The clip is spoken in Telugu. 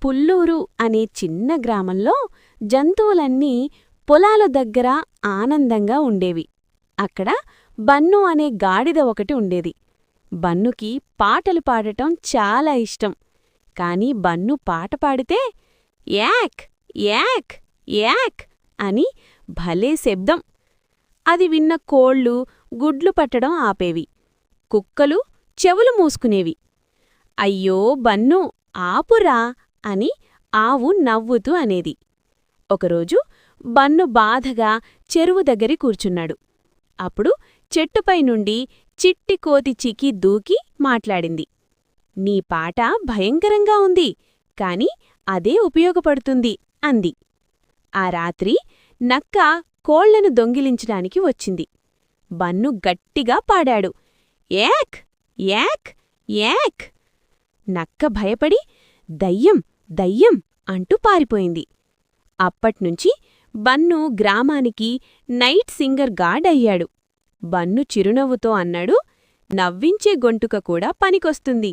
పుల్లూరు అనే చిన్న గ్రామంలో జంతువులన్నీ పొలాల దగ్గర ఆనందంగా ఉండేవి. అక్కడ బన్ను అనే గాడిద ఒకటి ఉండేది. బన్నుకి పాటలు పాడటం చాలా ఇష్టం. కాని బన్ను పాట పాడితే యాక్ యాక్ యాక్ అని భలే శబ్దం. అది విన్న కోళ్ళు గుడ్లు పట్టడం ఆపేవి. కుక్కలు చెవులు మూసుకునేవి. అయ్యో బన్నూ, ఆపురా అని ఆవు నవ్వుతూ అనేది. ఒకరోజు బన్ను బాధగా చెరువు దగ్గరి కూర్చున్నాడు. అప్పుడు చెట్టుపై నుండి చిట్టి కోతి చికి దూకి మాట్లాడింది. నీ పాట భయంకరంగా ఉంది, కాని అదే ఉపయోగపడుతుంది అంది. ఆ రాత్రి నక్క కోళ్లను దొంగిలించడానికి వచ్చింది. బన్ను గట్టిగా పాడాడు, యాక్ యాక్ యాక్. నక్క భయపడి దయ్యం దయ్యం అంటూ పారిపోయింది. అప్పట్నుంచి బన్ను గ్రామానికి నైట్ సింగర్ గార్డ్ అయ్యాడు. బన్ను చిరునవ్వుతో అన్నాడు, నవ్వించే గొంతుక కూడా పనికొస్తుంది.